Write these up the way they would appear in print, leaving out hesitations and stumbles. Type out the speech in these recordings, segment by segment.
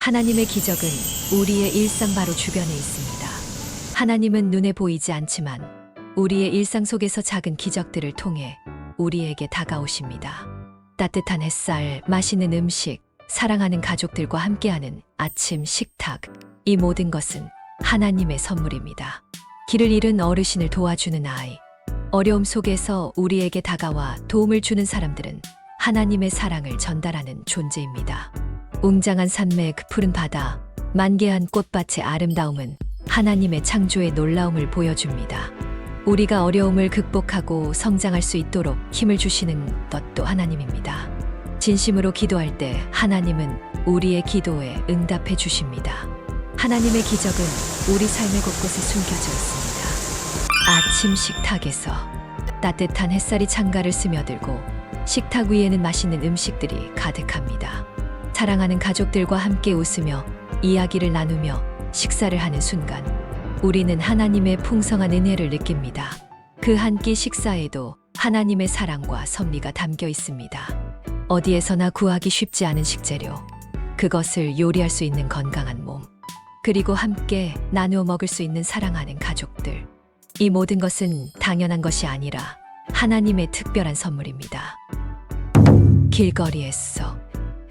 하나님의 기적은 우리의 일상 바로 주변에 있습니다. 하나님은 눈에 보이지 않지만 우리의 일상 속에서 작은 기적들을 통해 우리에게 다가오십니다. 따뜻한 햇살, 맛있는 음식, 사랑하는 가족들과 함께하는 아침 식탁, 이 모든 것은 하나님의 선물입니다. 길을 잃은 어르신을 도와주는 아이, 어려움 속에서 우리에게 다가와 도움을 주는 사람들은 하나님의 사랑을 전달하는 존재입니다. 웅장한 산맥, 푸른 바다, 만개한 꽃밭의 아름다움은 하나님의 창조의 놀라움을 보여줍니다. 우리가 어려움을 극복하고 성장할 수 있도록 힘을 주시는 것도 하나님입니다. 진심으로 기도할 때 하나님은 우리의 기도에 응답해 주십니다. 하나님의 기적은 우리 삶의 곳곳에 숨겨져 있습니다. 아침 식탁에서 따뜻한 햇살이 창가를 스며들고 식탁 위에는 맛있는 음식들이 가득합니다. 사랑하는 가족들과 함께 웃으며 이야기를 나누며 식사를 하는 순간 우리는 하나님의 풍성한 은혜를 느낍니다. 그 한 끼 식사에도 하나님의 사랑과 섭리가 담겨 있습니다. 어디에서나 구하기 쉽지 않은 식재료, 그것을 요리할 수 있는 건강한 몸, 그리고 함께 나누어 먹을 수 있는 사랑하는 가족들. 이 모든 것은 당연한 것이 아니라 하나님의 특별한 선물입니다. 길거리에서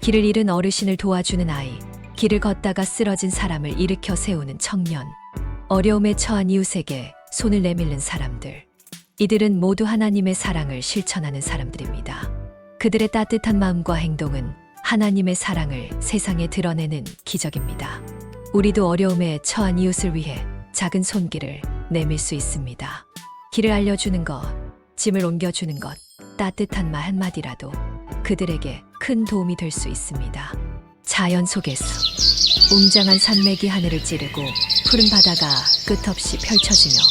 길을 잃은 어르신을 도와주는 아이, 길을 걷다가 쓰러진 사람을 일으켜 세우는 청년, 어려움에 처한 이웃에게 손을 내밀는 사람들. 이들은 모두 하나님의 사랑을 실천하는 사람들입니다. 그들의 따뜻한 마음과 행동은 하나님의 사랑을 세상에 드러내는 기적입니다. 우리도 어려움에 처한 이웃을 위해 작은 손길을 내밀 수 있습니다. 길을 알려주는 것, 짐을 옮겨주는 것, 따뜻한 말 한마디라도 그들에게 큰 도움이 될 수 있습니다. 자연 속에서 웅장한 산맥이 하늘을 찌르고 푸른 바다가 끝없이 펼쳐지며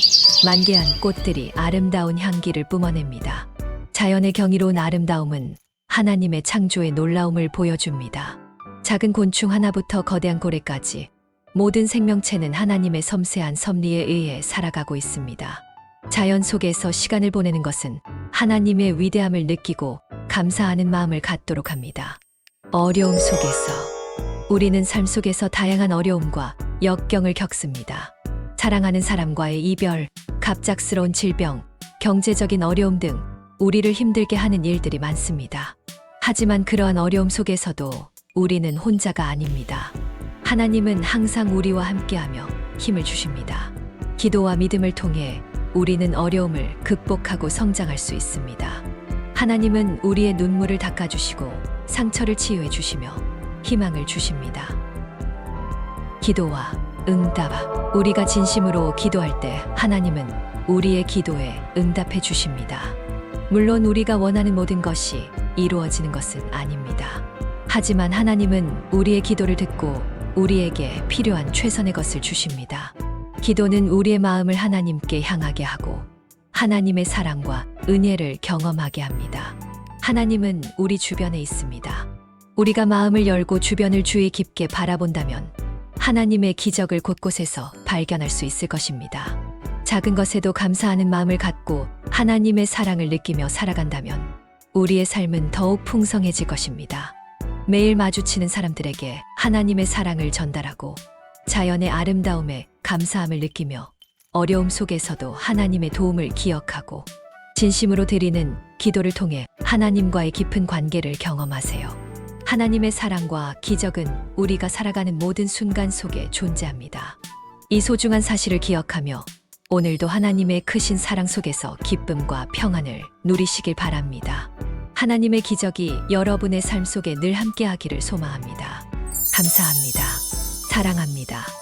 만개한 꽃들이 아름다운 향기를 뿜어냅니다. 자연의 경이로운 아름다움은 하나님의 창조의 놀라움을 보여줍니다. 작은 곤충 하나부터 거대한 고래까지 모든 생명체는 하나님의 섬세한 섭리에 의해 살아가고 있습니다. 자연 속에서 시간을 보내는 것은 하나님의 위대함을 느끼고 감사하는 마음을 갖도록 합니다. 어려움 속에서 우리는 삶 속에서 다양한 어려움과 역경을 겪습니다. 사랑하는 사람과의 이별, 갑작스러운 질병, 경제적인 어려움 등 우리를 힘들게 하는 일들이 많습니다. 하지만 그러한 어려움 속에서도 우리는 혼자가 아닙니다. 하나님은 항상 우리와 함께하며 힘을 주십니다. 기도와 믿음을 통해 우리는 어려움을 극복하고 성장할 수 있습니다. 하나님은 우리의 눈물을 닦아주시고 상처를 치유해 주시며 희망을 주십니다. 기도와 응답. 우리가 진심으로 기도할 때 하나님은 우리의 기도에 응답해 주십니다. 물론 우리가 원하는 모든 것이 이루어지는 것은 아닙니다. 하지만 하나님은 우리의 기도를 듣고 우리에게 필요한 최선의 것을 주십니다. 기도는 우리의 마음을 하나님께 향하게 하고 하나님의 사랑과 은혜를 경험하게 합니다. 하나님은 우리 주변에 있습니다. 우리가 마음을 열고 주변을 주의 깊게 바라본다면 하나님의 기적을 곳곳에서 발견할 수 있을 것입니다. 작은 것에도 감사하는 마음을 갖고 하나님의 사랑을 느끼며 살아간다면 우리의 삶은 더욱 풍성해질 것입니다. 매일 마주치는 사람들에게 하나님의 사랑을 전달하고 자연의 아름다움에 감사함을 느끼며 어려움 속에서도 하나님의 도움을 기억하고 진심으로 드리는 기도를 통해 하나님과의 깊은 관계를 경험하세요. 하나님의 사랑과 기적은 우리가 살아가는 모든 순간 속에 존재합니다. 이 소중한 사실을 기억하며 오늘도 하나님의 크신 사랑 속에서 기쁨과 평안을 누리시길 바랍니다. 하나님의 기적이 여러분의 삶 속에 늘 함께하기를 소망합니다. 감사합니다. 사랑합니다.